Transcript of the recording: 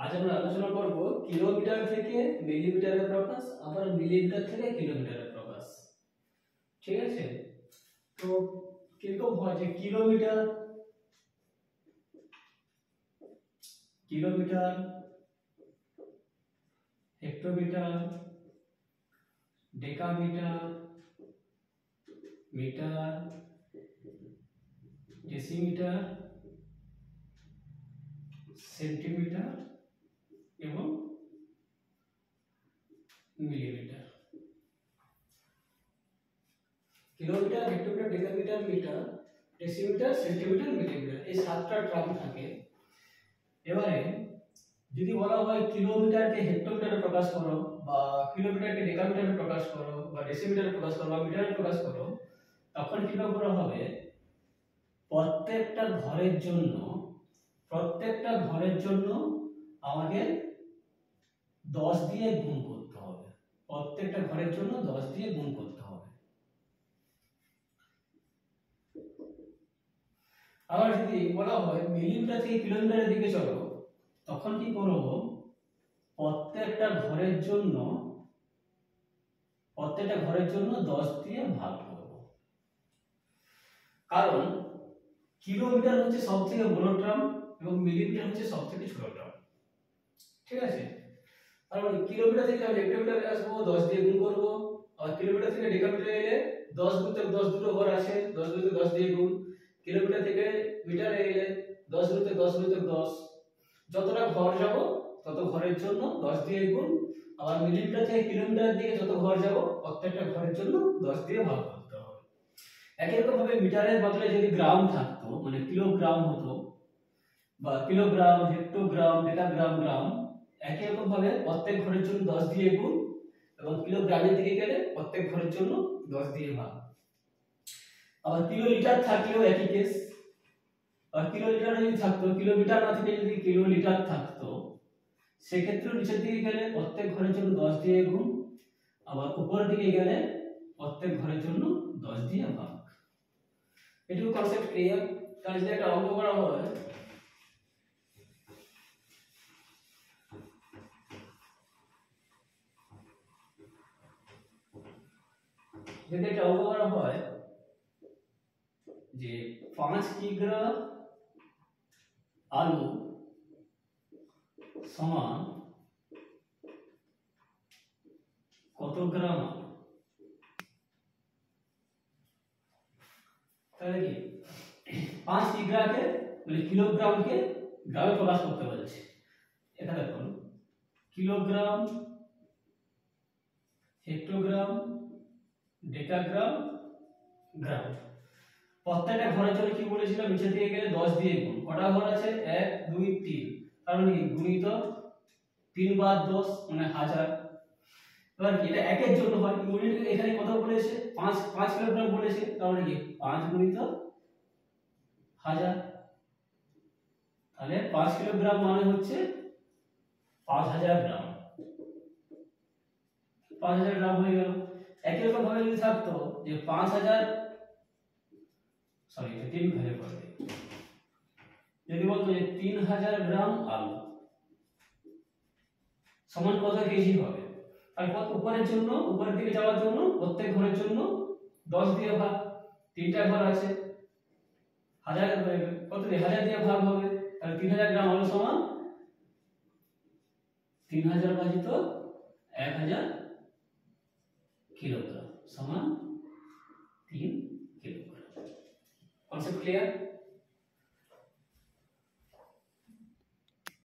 আজ আমরা আলোচনা করব কিলোমিটার থেকে মিলিমিটারে প্রকাশ, আবার মিলিমিটার থেকে কিলোমিটারে প্রকাশ। ঠিক আছে, তো কিরকম হয় যে kilometre, kilometre, hectometre, decametre, metre, decimetre, centimetre এবং millimetre. Kilometre, hectometre, decametre, metre, decimetre, centimetre, millimetre, এই সাতটা টার্ম থাকে। এবারে যদি বলা হয় কিলোমিটারকে হেক্টোমিটারে প্রকাশ করো, বা কিলোমিটারকে ডেকামিটারে প্রকাশ করো, বা ডেসিমিটারে প্রকাশ করো, বা মিটারে প্রকাশ করো, তখন কি করা হবে? প্রত্যেকটা ঘরের জন্য আমাকে 10 দিয়ে গুণ করতে হবে। প্রত্যেকটা ঘরের জন্য 10 দিয়ে গুণ করতে হবে। আবার যদি বলা হয় মিলিমিটার থেকে কিলোমিটারের দিকে চলো, তখন কি করব? প্রত্যেকটা ঘরের জন্য 10 দিয়ে ভাগ করব। কারণ কিলোমিটার হচ্ছে সবথেকে বড় টার্ম এবং মিলিমিটার হচ্ছে সবথেকে ছোট টার্ম। ঠিক আছে, কারণ কিলোমিটার থেকে আমি হেক্টোমিটারে আসবো, 10 দিয়ে গুণ করব। আর কিলোমিটার থেকে ডেকামিটারে এলে 10 গুণিতক 10 দুটো ঘর আছে, 10 গুণিতক 10 দিয়ে গুণ। কিলোমিটার থেকে মিটারে এলে 10 গুণিতক 10 গুণিতক 10, যতটা ঘর যাব তত ঘরের জন্য 10 দিয়ে গুণ। আবার মিলিমিটার থেকে কিলোমিটারের দিকে যত ঘর যাব প্রত্যেকটা ঘরের জন্য 10 দিয়ে ভাগ করতে হবে। একই রকম ভাবে মিটারের বদলে যদি গ্রাম থাকতো, মানে কিলোগ্রাম হতো, বা কিলোগ্রাম, হেক্টোগ্রাম, ডেকাগ্রাম, গ্রাম, একই রকম ভাবে প্রত্যেক ঘরের জন্য 10 দিয়ে গুণ, এবং কিলোগ্রামের দিকে গেলে প্রত্যেক ঘরের জন্য 10 দিয়ে ভাগ। আবার কিলোলিটার থাকলেও একই কেস। আর কিলোলিটার যদি থাকতো, কিলোমিটার না থেকে যদি কিলোলিটার থাকতো, সেক্ষেত্রে নিচের দিকে গেলে প্রত্যেক ঘরের জন্য 10 দিয়ে গুণ, আবার উপরের দিকে গেলে প্রত্যেক ঘরের জন্য 10 দিয়ে ভাগ। এটুকু কনসেপ্ট ক্লিয়ার? তাহলে যদি একটা অঙ্ক করা হয়, যদি একটা অঙ্ক করা হয় যে 5 কিগ্রা আলু সমান কত গ্রাম আলু, তাহলে কি 5 কিগ্রাকে মানে কিলোগ্রামকে গ্রামে প্রকাশ করতে বলেছে। এখানে দেখুন কিলোগ্রাম, হেক্টোগ্রাম, ডেকাগ্রাম, গ্রাম। প্রত্যেকটা ঘরের জন্য কি বলেছিলাম? নিচে থেকে গেলে 10 দিয়ে গুণ। কটা ঘর আছে? 1 2 3, কারণ কি গুণিত 3 বার 10 মানে 1000। এবার কি এটা একের জন্য হয়, ইউনিট এখানে কত বলেছে? 5 কিলোগ্রাম বলেছে, তাহলে কি 5 গুণিত 1000। তাহলে 5 কিলোগ্রাম মানে হচ্ছে 5000 গ্রাম। 5000 গ্রাম হয়ে গেল। একই রকম ভাবে যদি থাকতো যে 5000, সরি 3000 করে, যদি বলতো যে 3000 গ্রাম আলু সমান কত কেজি হবে, তাহলে উপরের জন্য, উপরের দিকে যাওয়ার জন্য প্রত্যেক ঘরের জন্য 10 দিয়ে ভাগ। তিনটা ঘর আছে, 1000 কত দিয়ে 1000 দিয়ে ভাগ হবে, তাহলে 3000 গ্রাম আলু সমান 3000 ভাজিত 1000 কিলোগ্রাম সমান 3 কিলোগ্রাম। Concept clear?